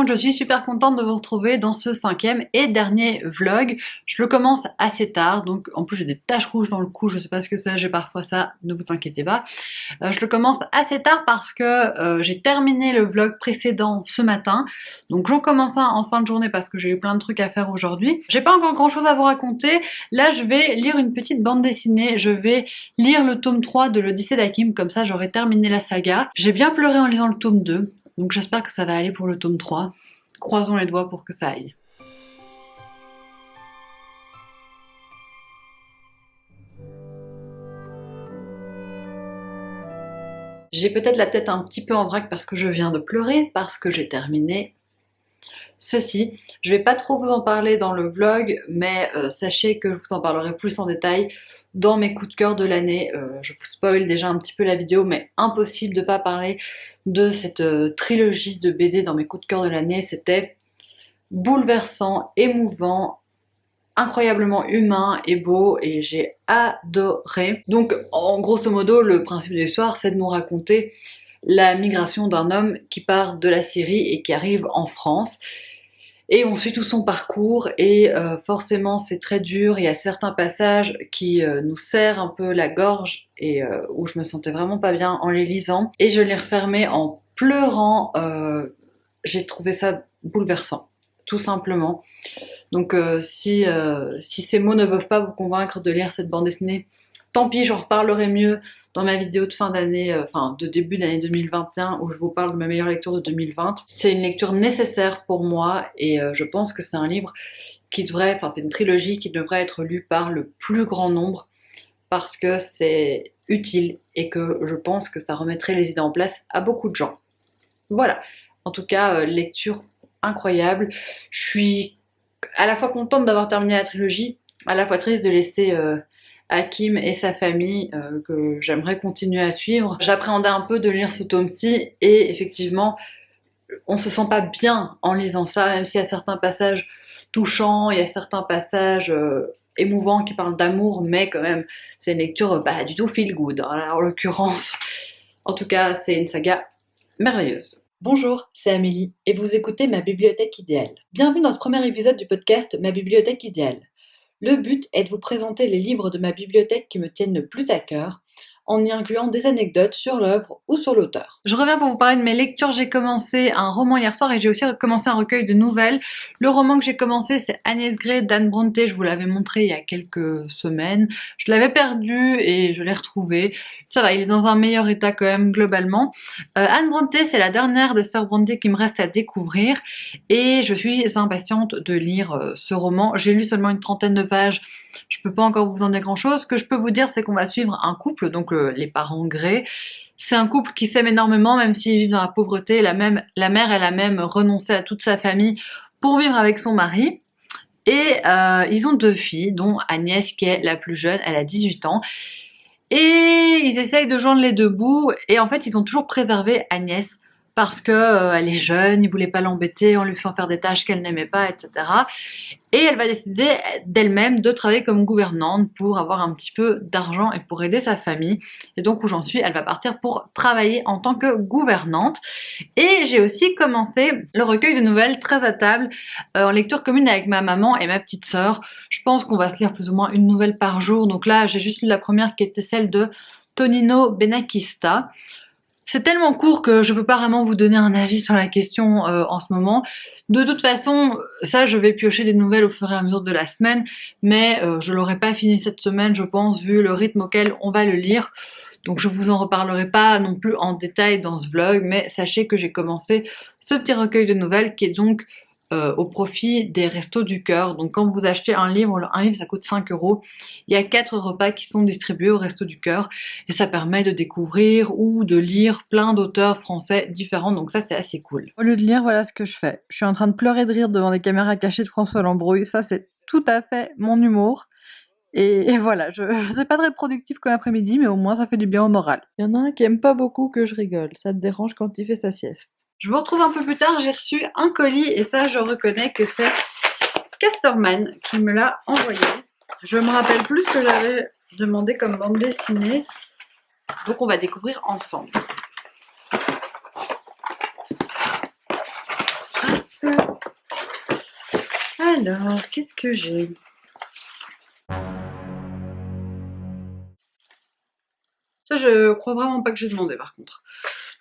monde, je suis super contente de vous retrouver dans ce 5e et dernier vlog. Je le commence assez tard, donc en plus j'ai des taches rouges dans le cou, je sais pas ce que c'est, j'ai parfois ça, ne vous inquiétez pas. Je le commence assez tard parce que j'ai terminé le vlog précédent ce matin, donc j'en commence un en fin de journée parce que j'ai eu plein de trucs à faire aujourd'hui. J'ai pas encore grand chose à vous raconter, là je vais lire une petite bande dessinée, je vais lire le tome 3 de l'Odyssée d'Hakim, comme ça j'aurai terminé la saga. J'ai bien pleuré en lisant le tome 2. Donc j'espère que ça va aller pour le tome 3. Croisons les doigts pour que ça aille. J'ai peut-être la tête un petit peu en vrac parce que je viens de pleurer, parce que j'ai terminé ceci. Je vais pas trop vous en parler dans le vlog, mais sachez que je vous en parlerai plus en détail dans mes coups de cœur de l'année. Je vous spoil déjà un petit peu la vidéo, mais impossible de pas parler de cette trilogie de BD dans mes coups de cœur de l'année. C'était bouleversant, émouvant, incroyablement humain et beau, et j'ai adoré. Donc en grosso modo, le principe de l'histoire, c'est de nous raconter la migration d'un homme qui part de la Syrie et qui arrive en France. Et on suit tout son parcours et forcément c'est très dur, il y a certains passages qui nous serrent un peu la gorge et où je me sentais vraiment pas bien en les lisant. Et je les refermais en pleurant, j'ai trouvé ça bouleversant, tout simplement. Donc si ces mots ne peuvent pas vous convaincre de lire cette bande dessinée, tant pis, j'en reparlerai mieux dans ma vidéo de fin d'année, de début d'année 2021, où je vous parle de ma meilleure lecture de 2020. C'est une lecture nécessaire pour moi et je pense que c'est un livre qui devrait, c'est une trilogie qui devrait être lue par le plus grand nombre parce que c'est utile et que je pense que ça remettrait les idées en place à beaucoup de gens. Voilà, en tout cas, lecture incroyable. Je suis à la fois contente d'avoir terminé la trilogie, à la fois triste de laisser Hakim et sa famille que j'aimerais continuer à suivre. J'appréhendais un peu de lire ce tome-ci et effectivement on se sent pas bien en lisant ça, même s'il y a certains passages touchants, il y a certains passages émouvants qui parlent d'amour, mais quand même c'est une lecture pas du tout feel good en l'occurrence. En tout cas c'est une saga merveilleuse. Bonjour, c'est Amélie et vous écoutez Ma Bibliothèque Idéale. Bienvenue dans ce premier épisode du podcast Ma Bibliothèque Idéale. Le but est de vous présenter les livres de ma bibliothèque qui me tiennent le plus à cœur, en y incluant des anecdotes sur l'œuvre ou sur l'auteur. Je reviens pour vous parler de mes lectures. J'ai commencé un roman hier soir et j'ai aussi commencé un recueil de nouvelles. Le roman que j'ai commencé, c'est Agnès Grey d'Anne Brontë. Je vous l'avais montré il y a quelques semaines. Je l'avais perdu et je l'ai retrouvé. Ça va, il est dans un meilleur état quand même globalement. Anne Brontë, c'est la dernière des sœurs Brontë qui me reste à découvrir et je suis impatiente de lire ce roman. J'ai lu seulement une trentaine de pages. Je peux pas encore vous en dire grand chose. Ce que je peux vous dire, c'est qu'on va suivre un couple, donc les parents Grey. C'est un couple qui s'aime énormément, même s'ils vivent dans la pauvreté. La mère, elle a même renoncé à toute sa famille pour vivre avec son mari. Et ils ont 2 filles, dont Agnès qui est la plus jeune, elle a 18 ans. Et ils essayent de joindre les 2 bouts. Et en fait, ils ont toujours préservé Agnès parce que elle est jeune, ils voulaient pas l'embêter en lui faisant faire des tâches qu'elle n'aimait pas, etc. Et elle va décider d'elle-même de travailler comme gouvernante pour avoir un petit peu d'argent et pour aider sa famille. Et donc où j'en suis, elle va partir pour travailler en tant que gouvernante. Et j'ai aussi commencé le recueil de nouvelles très à table, en lecture commune avec ma maman et ma petite sœur. Je pense qu'on va se lire plus ou moins une nouvelle par jour. Donc là, j'ai juste lu la première qui était celle de Tonino Benakista. C'est tellement court que je peux pas vraiment vous donner un avis sur la question en ce moment. De toute façon, ça je vais piocher des nouvelles au fur et à mesure de la semaine, mais je l'aurai pas fini cette semaine, je pense, vu le rythme auquel on va le lire. Donc je vous en reparlerai pas non plus en détail dans ce vlog, mais sachez que j'ai commencé ce petit recueil de nouvelles qui est donc au profit des Restos du Cœur. Donc quand vous achetez un livre ça coûte 5 €. Il y a 4 repas qui sont distribués au Restos du Cœur et ça permet de découvrir ou de lire plein d'auteurs français différents. Donc ça c'est assez cool. Au lieu de lire, voilà ce que je fais. Je suis en train de pleurer de rire devant des caméras cachées de François Lambrouille. Ça c'est tout à fait mon humour. Et voilà, c'est pas très productif comme après-midi, mais au moins ça fait du bien au moral. Il y en a un qui aime pas beaucoup que je rigole. Ça te dérange quand il fait sa sieste. Je vous retrouve un peu plus tard, j'ai reçu un colis et ça je reconnais que c'est Casterman qui me l'a envoyé. Je me rappelle plus ce que j'avais demandé comme bande dessinée, donc on va découvrir ensemble. Alors, qu'est-ce que j'ai? Ça, je crois vraiment pas que j'ai demandé par contre.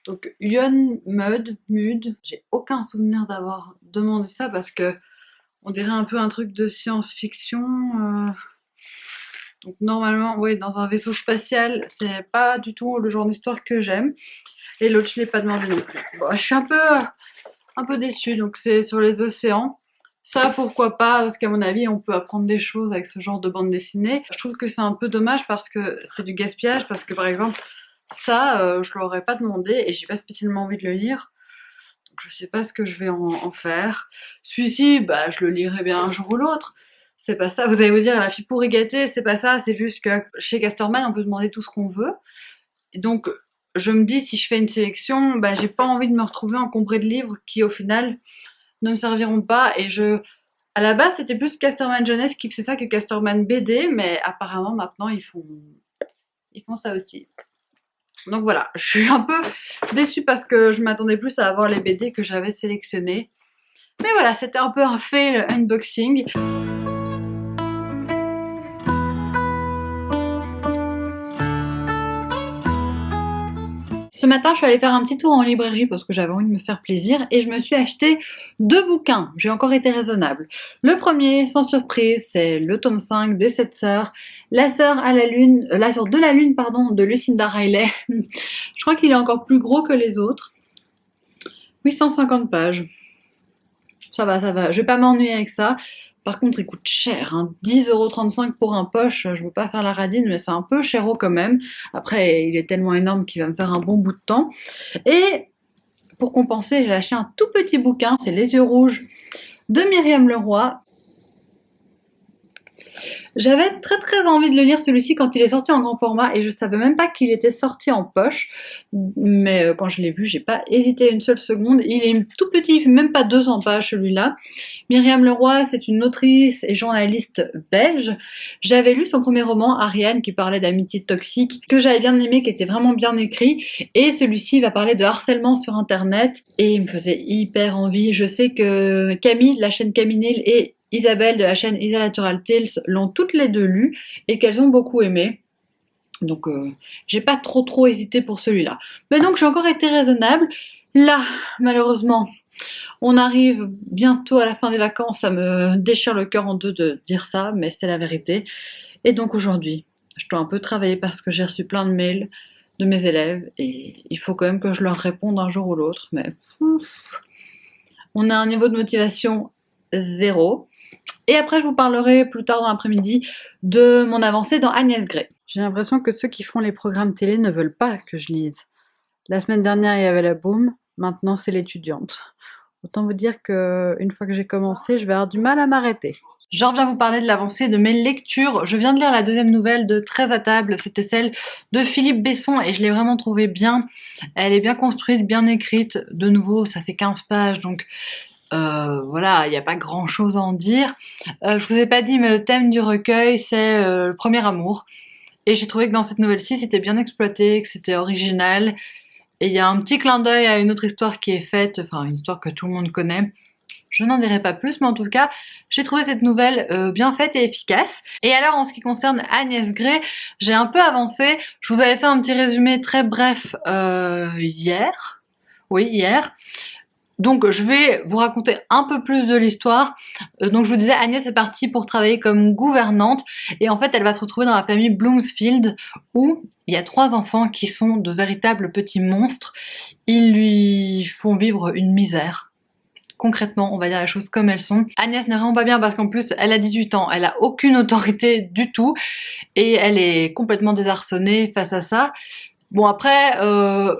Donc, Mudd, j'ai aucun souvenir d'avoir demandé ça parce que on dirait un peu un truc de science-fiction. Donc, normalement, oui, dans un vaisseau spatial, c'est pas du tout le genre d'histoire que j'aime. Et l'autre, je l'ai pas demandé non plus. Bon, je suis un peu déçue, donc c'est sur les océans. Ça, pourquoi pas, parce qu'à mon avis, on peut apprendre des choses avec ce genre de bande dessinée. Je trouve que c'est un peu dommage parce que c'est du gaspillage, parce que par exemple, ça, je l'aurais pas demandé et j'ai pas spécialement envie de le lire. Donc je sais pas ce que je vais en faire. Celui-ci, bah, je le lirai bien un jour ou l'autre. C'est pas ça, vous allez vous dire, la fille pourrie gâtée, c'est pas ça, c'est juste que chez Casterman, on peut demander tout ce qu'on veut. Et donc, je me dis, si je fais une sélection, bah, j'ai pas envie de me retrouver encombrée de livres qui, au final, ne me serviront pas. Et à la base, c'était plus Casterman Jeunesse qui faisait ça que Casterman BD, mais apparemment, maintenant, ils font ça aussi. Donc voilà, je suis un peu déçue parce que je m'attendais plus à avoir les BD que j'avais sélectionnés. Mais voilà, c'était un peu un fail unboxing. Ce matin, je suis allée faire un petit tour en librairie parce que j'avais envie de me faire plaisir et je me suis acheté 2 bouquins. J'ai encore été raisonnable. Le premier, sans surprise, c'est le tome 5 des 7 sœurs. La sœur de la lune, pardon, de Lucinda Riley. Je crois qu'il est encore plus gros que les autres. 850 pages. Ça va, ça va. Je vais pas m'ennuyer avec ça. Par contre, il coûte cher, hein. 10,35 € pour un poche. Je veux pas faire la radine, mais c'est un peu chéro quand même. Après, il est tellement énorme qu'il va me faire un bon bout de temps. Et pour compenser, j'ai acheté un tout petit bouquin. C'est Les yeux rouges de Myriam Leroy. J'avais très très envie de le lire celui-ci quand il est sorti en grand format et je savais même pas qu'il était sorti en poche, mais quand je l'ai vu, j'ai pas hésité une seule seconde. Il est tout petit, il fait même pas 200 pages celui-là. Myriam Leroy, c'est une autrice et journaliste belge. J'avais lu son premier roman, Ariane, qui parlait d'amitié toxique, que j'avais bien aimé, qui était vraiment bien écrit, et celui-ci va parler de harcèlement sur internet et il me faisait hyper envie. Je sais que Camille, de la chaîne Camille et Isabelle de la chaîne Isa Natural Tales l'ont toutes les deux lu et qu'elles ont beaucoup aimé. Donc j'ai pas trop hésité pour celui-là. Mais donc j'ai encore été raisonnable. Là, malheureusement, on arrive bientôt à la fin des vacances. Ça me déchire le cœur en deux de dire ça, mais c'est la vérité. Et donc aujourd'hui, je dois un peu travailler parce que j'ai reçu plein de mails de mes élèves et il faut quand même que je leur réponde un jour ou l'autre. Mais on a un niveau de motivation 0. Et après, je vous parlerai plus tard dans l'après-midi de mon avancée dans Agnès Grey. J'ai l'impression que ceux qui font les programmes télé ne veulent pas que je lise. La semaine dernière, il y avait la boum, maintenant c'est l'étudiante. Autant vous dire qu'une fois que j'ai commencé, je vais avoir du mal à m'arrêter. Je reviens vous parler de l'avancée de mes lectures. Je viens de lire la deuxième nouvelle de 13 à table, c'était celle de Philippe Besson et je l'ai vraiment trouvée bien. Elle est bien construite, bien écrite. De nouveau, ça fait 15 pages, donc voilà, il n'y a pas grand chose à en dire. Je vous ai pas dit, mais le thème du recueil, c'est le premier amour. Et j'ai trouvé que dans cette nouvelle-ci, c'était bien exploité, que c'était original. Et il y a un petit clin d'œil à une autre histoire qui est faite, enfin une histoire que tout le monde connaît. Je n'en dirai pas plus, mais en tout cas, j'ai trouvé cette nouvelle bien faite et efficace. Et alors, en ce qui concerne Agnès Grey, j'ai un peu avancé. Je vous avais fait un petit résumé très bref hier. Oui, hier. Donc je vais vous raconter un peu plus de l'histoire. Donc je vous disais, Agnès est partie pour travailler comme gouvernante et en fait elle va se retrouver dans la famille Bloomsfield où il y a 3 enfants qui sont de véritables petits monstres. Ils lui font vivre une misère. Concrètement, on va dire les choses comme elles sont. Agnès n'est vraiment pas bien parce qu'en plus elle a 18 ans, elle a aucune autorité du tout et elle est complètement désarçonnée face à ça. Bon après,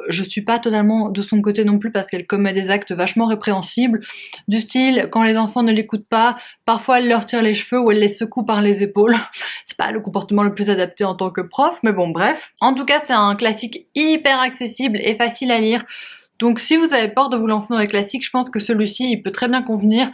je suis pas totalement de son côté non plus parce qu'elle commet des actes vachement répréhensibles, du style quand les enfants ne l'écoutent pas, parfois elle leur tire les cheveux ou elle les secoue par les épaules. C'est pas le comportement le plus adapté en tant que prof, mais bon bref. En tout cas c'est un classique hyper accessible et facile à lire, donc si vous avez peur de vous lancer dans les classiques, je pense que celui-ci il peut très bien convenir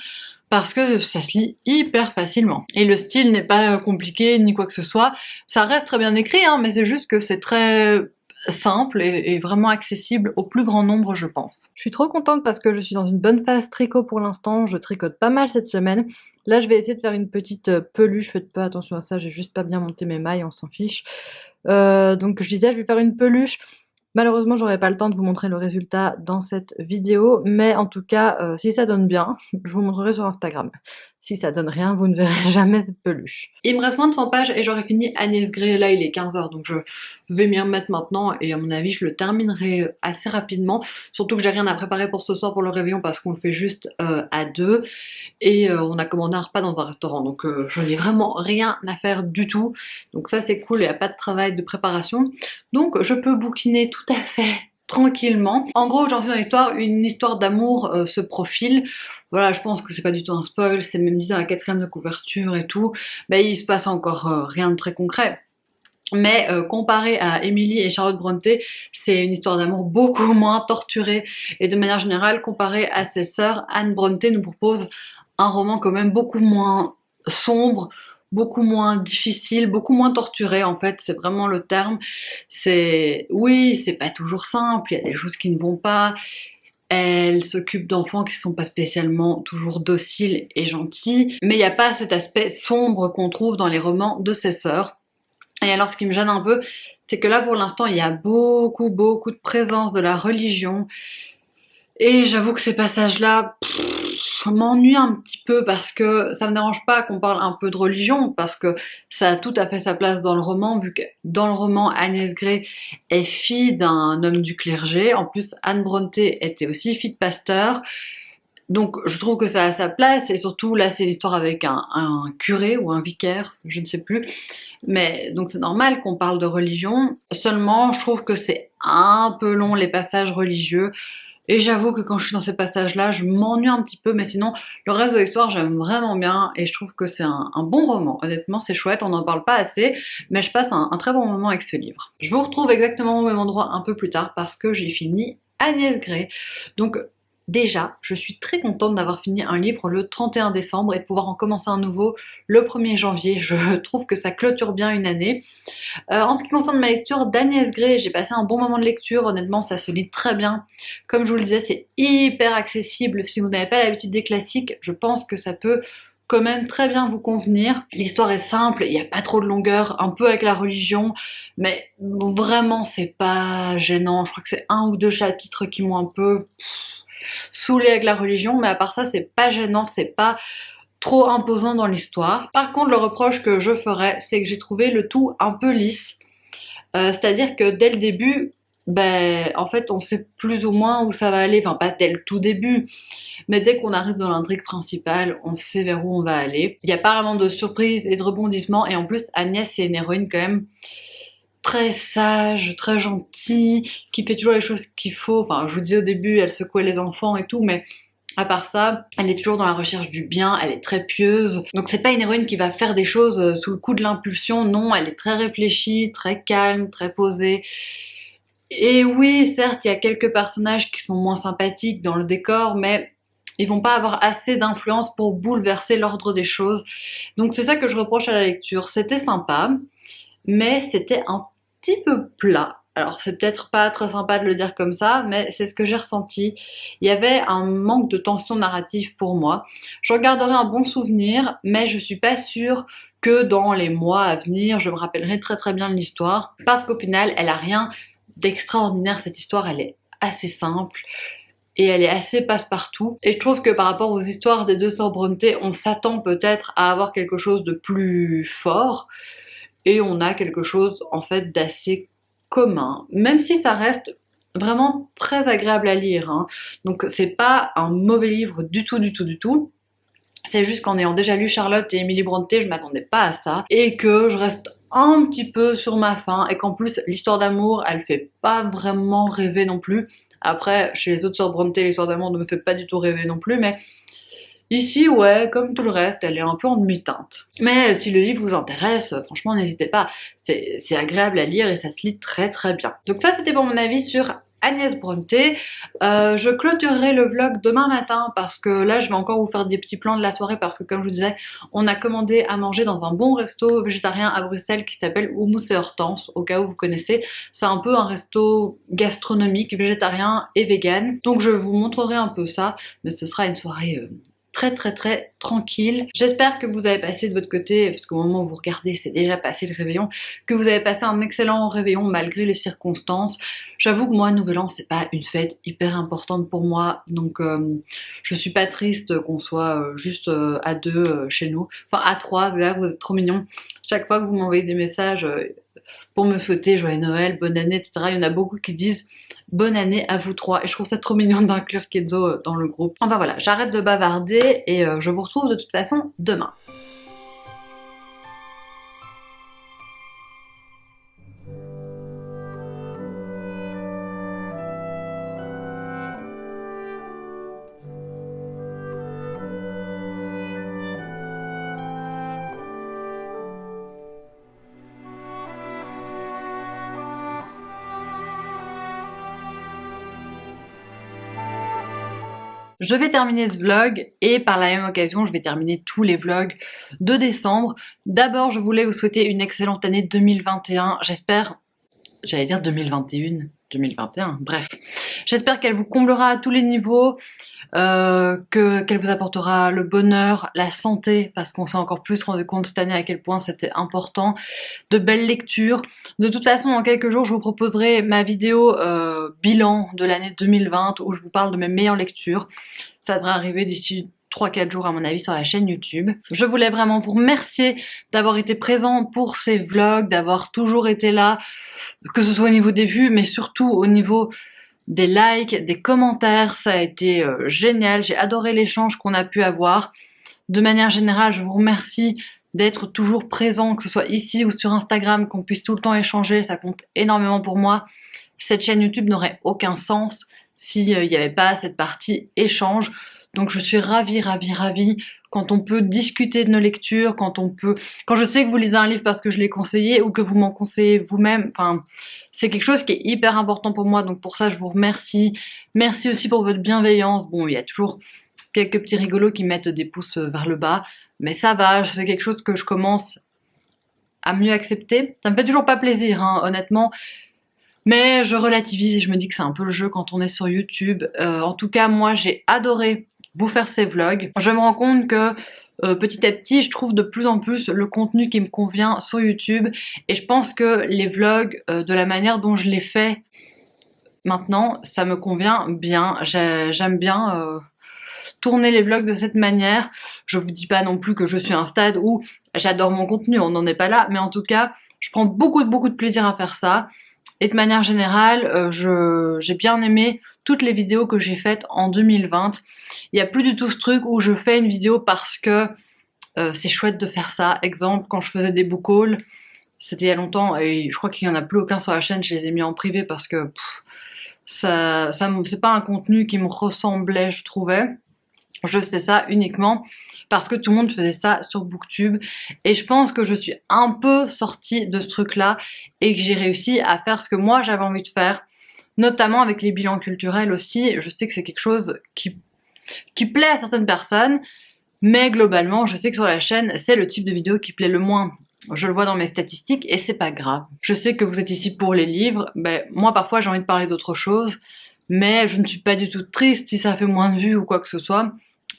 parce que ça se lit hyper facilement. Et le style n'est pas compliqué ni quoi que ce soit, ça reste très bien écrit hein, mais c'est juste que c'est très simple et vraiment accessible au plus grand nombre je pense. Je suis trop contente parce que je suis dans une bonne phase tricot pour l'instant, je tricote pas mal cette semaine. Là, je vais essayer de faire une petite peluche. Faites pas attention à ça, j'ai juste pas bien monté mes mailles, on s'en fiche. Donc je disais, je vais faire une peluche. Malheureusement, j'aurai pas le temps de vous montrer le résultat dans cette vidéo, mais en tout cas, si ça donne bien, je vous montrerai sur Instagram. Si ça donne rien, vous ne verrez jamais cette peluche. Il me reste moins de 100 pages et j'aurai fini Agnès Grey. Là, il est 15h, donc je vais m'y remettre maintenant et à mon avis, je le terminerai assez rapidement. Surtout que j'ai rien à préparer pour ce soir pour le réveillon parce qu'on le fait juste à deux et on a commandé un repas dans un restaurant. Donc je n'ai vraiment rien à faire du tout. Donc ça, c'est cool, il n'y a pas de travail de préparation. Donc je peux bouquiner tout à fait tranquillement. En gros, j'en suis dans l'histoire, une histoire d'amour se profile. Voilà, je pense que c'est pas du tout un spoil, c'est même dit dans la 4e de couverture et tout. Mais il se passe encore rien de très concret. Mais comparé à Emily et Charlotte Brontë, c'est une histoire d'amour beaucoup moins torturée. Et de manière générale, comparé à ses sœurs, Anne Brontë nous propose un roman quand même beaucoup moins sombre, beaucoup moins difficile, beaucoup moins torturé en fait, c'est vraiment le terme. Oui, c'est pas toujours simple, il y a des choses qui ne vont pas. Elle s'occupe d'enfants qui sont pas spécialement toujours dociles et gentils, mais il n'y a pas cet aspect sombre qu'on trouve dans les romans de ses sœurs. Et alors ce qui me gêne un peu, c'est que là pour l'instant il y a beaucoup de présence de la religion. Et j'avoue que ces passages-là m'ennuient un petit peu parce que ça me dérange pas qu'on parle un peu de religion parce que ça a tout à fait sa place dans le roman vu que dans le roman Agnès Grey est fille d'un homme du clergé. En plus Anne Brontë était aussi fille de pasteur. Donc je trouve que ça a sa place et surtout là c'est l'histoire avec un curé ou un vicaire, je ne sais plus. Mais donc c'est normal qu'on parle de religion. Seulement je trouve que c'est un peu long les passages religieux. Et j'avoue que quand je suis dans ces passages-là, je m'ennuie un petit peu, mais sinon, le reste de l'histoire, j'aime vraiment bien, et je trouve que c'est un bon roman. Honnêtement, c'est chouette, on n'en parle pas assez, mais je passe un très bon moment avec ce livre. Je vous retrouve exactement au même endroit un peu plus tard, parce que j'ai fini Agnès Grey. Donc, déjà, je suis très contente d'avoir fini un livre le 31 décembre et de pouvoir en commencer un nouveau le 1er janvier. Je trouve que ça clôture bien une année. En ce qui concerne ma lecture d'Agnès Grey, j'ai passé un bon moment de lecture, honnêtement ça se lit très bien. Comme je vous le disais, c'est hyper accessible, si vous n'avez pas l'habitude des classiques, je pense que ça peut quand même très bien vous convenir. L'histoire est simple, il n'y a pas trop de longueur, un peu avec la religion, mais vraiment c'est pas gênant. Je crois que c'est 1 ou 2 chapitres qui m'ont un peu saoulée avec la religion, mais à part ça c'est pas gênant, c'est pas trop imposant dans l'histoire. Par contre, le reproche que je ferais, c'est que j'ai trouvé le tout un peu lisse. C'est-à-dire que dès le début, en fait, on sait plus ou moins où ça va aller. Enfin, pas dès le tout début, mais dès qu'on arrive dans l'intrigue principale, on sait vers où on va aller. Il n'y a pas vraiment de surprise et de rebondissement. Et en plus, Agnès, c'est une héroïne quand même très sage, très gentille, qui fait toujours les choses qu'il faut. Enfin, je vous disais au début, elle secouait les enfants et tout, mais à part ça, elle est toujours dans la recherche du bien, elle est très pieuse. Donc c'est pas une héroïne qui va faire des choses sous le coup de l'impulsion, non, elle est très réfléchie, très calme, très posée. Et oui, certes, il y a quelques personnages qui sont moins sympathiques dans le décor, mais ils vont pas avoir assez d'influence pour bouleverser l'ordre des choses. Donc c'est ça que je reproche à la lecture. C'était sympa, mais c'était un petit peu plat. Alors c'est peut-être pas très sympa de le dire comme ça, mais c'est ce que j'ai ressenti. Il y avait un manque de tension narrative pour moi. J'en garderai un bon souvenir, mais je suis pas sûre que dans les mois à venir, je me rappellerai très bien de l'histoire. Parce qu'au final, elle a rien d'extraordinaire, cette histoire, elle est assez simple. Et elle est assez passe-partout. Et je trouve que par rapport aux histoires des deux sœurs Brontë, on s'attend peut-être à avoir quelque chose de plus fort. Et on a quelque chose en fait d'assez commun, même si ça reste vraiment très agréable à lire, hein. Donc c'est pas un mauvais livre du tout. C'est juste qu'en ayant déjà lu Charlotte et Emily Brontë, je m'attendais pas à ça, et que je reste un petit peu sur ma faim, et qu'en plus l'histoire d'amour, elle fait pas vraiment rêver non plus. Après, chez les autres sœurs Brontë, l'histoire d'amour ne me fait pas du tout rêver non plus, mais ici, ouais, comme tout le reste, elle est un peu en demi-teinte. Mais si le livre vous intéresse, franchement, n'hésitez pas. C'est agréable à lire et ça se lit très bien. Donc ça, c'était pour mon avis sur Agnès Brontë. Je clôturerai le vlog demain matin parce que là, je vais encore vous faire des petits plans de la soirée parce que, comme je vous disais, on a commandé à manger dans un bon resto végétarien à Bruxelles qui s'appelle Hummus et Hortense, au cas où vous connaissez. C'est un peu un resto gastronomique, végétarien et vegan. Donc je vous montrerai un peu ça, mais ce sera une soirée très tranquille. J'espère que vous avez passé de votre côté, parce qu'au moment où vous regardez c'est déjà passé le réveillon, que vous avez passé un excellent réveillon malgré les circonstances. J'avoue que moi, Nouvel An, c'est pas une fête hyper importante pour moi, donc je suis pas triste qu'on soit juste à deux chez nous. Enfin à trois, vous êtes trop mignons. Chaque fois que vous m'envoyez des messages pour me souhaiter joyeux Noël, bonne année, etc. Il y en a beaucoup qui disent bonne année à vous trois et je trouve ça trop mignon d'inclure Kenzo dans le groupe. Enfin voilà, j'arrête de bavarder et je vous retrouve de toute façon demain. Je vais terminer ce vlog et par la même occasion je vais terminer tous les vlogs de décembre. D'abord je voulais vous souhaiter une excellente année 2021, j'espère, j'allais dire 2021, 2021, bref. J'espère qu'elle vous comblera à tous les niveaux, qu'elle vous apportera le bonheur, la santé, parce qu'on s'est encore plus rendu compte cette année à quel point c'était important, de belles lectures. De toute façon, dans quelques jours, je vous proposerai ma vidéo bilan de l'année 2020 où je vous parle de mes meilleures lectures. Ça devrait arriver d'ici 3-4 jours à mon avis sur la chaîne YouTube. Je voulais vraiment vous remercier d'avoir été présent pour ces vlogs, d'avoir toujours été là, que ce soit au niveau des vues, mais surtout au niveau des likes, des commentaires, ça a été génial, j'ai adoré l'échange qu'on a pu avoir. De manière générale, je vous remercie d'être toujours présent, que ce soit ici ou sur Instagram, qu'on puisse tout le temps échanger, ça compte énormément pour moi. Cette chaîne YouTube n'aurait aucun sens s'il n'y avait pas cette partie échange. Donc je suis ravie quand on peut discuter de nos lectures, quand je sais que vous lisez un livre parce que je l'ai conseillé ou que vous m'en conseillez vous-même, enfin, c'est quelque chose qui est hyper important pour moi, donc pour ça je vous remercie. Merci aussi pour votre bienveillance. Bon, il y a toujours quelques petits rigolos qui mettent des pouces vers le bas, mais ça va, c'est quelque chose que je commence à mieux accepter. Ça me fait toujours pas plaisir, hein, honnêtement. Mais je relativise et je me dis que c'est un peu le jeu quand on est sur YouTube. En tout cas, moi j'ai adoré vous faire ces vlogs. Je me rends compte que petit à petit, je trouve de plus en plus le contenu qui me convient sur YouTube. Et je pense que les vlogs, de la manière dont je les fais maintenant, ça me convient bien. J'aime bien tourner les vlogs de cette manière. Je vous dis pas non plus que je suis à un stade où j'adore mon contenu, on n'en est pas là. Mais en tout cas, je prends beaucoup de plaisir à faire ça. Et de manière générale, j'ai bien aimé toutes les vidéos que j'ai faites en 2020. Il n'y a plus du tout ce truc où je fais une vidéo parce que c'est chouette de faire ça. Exemple, quand je faisais des book hauls, c'était il y a longtemps et je crois qu'il n'y en a plus aucun sur la chaîne, je les ai mis en privé parce que c'est pas un contenu qui me ressemblait, je trouvais. Je faisais ça uniquement parce que tout le monde faisait ça sur Booktube et je pense que je suis un peu sortie de ce truc là et que j'ai réussi à faire ce que moi j'avais envie de faire, notamment avec les bilans culturels aussi. Je sais que c'est quelque chose qui plaît à certaines personnes, mais globalement je sais que sur la chaîne c'est le type de vidéo qui plaît le moins. Je le vois dans mes statistiques et c'est pas grave. Je sais que vous êtes ici pour les livres, ben, moi parfois j'ai envie de parler d'autre chose, mais je ne suis pas du tout triste si ça fait moins de vues ou quoi que ce soit.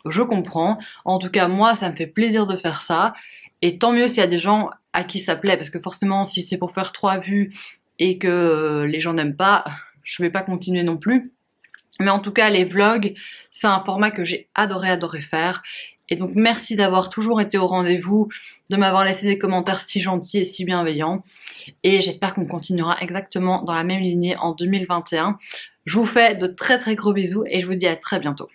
Je comprends. En tout cas, moi, ça me fait plaisir de faire ça. Et tant mieux s'il y a des gens à qui ça plaît, parce que forcément, si c'est pour faire 3 vues et que les gens n'aiment pas, je vais pas continuer non plus. Mais en tout cas, les vlogs, c'est un format que j'ai adoré faire. Et donc, merci d'avoir toujours été au rendez-vous, de m'avoir laissé des commentaires si gentils et si bienveillants. Et j'espère qu'on continuera exactement dans la même lignée en 2021. Je vous fais de très gros bisous et je vous dis à très bientôt.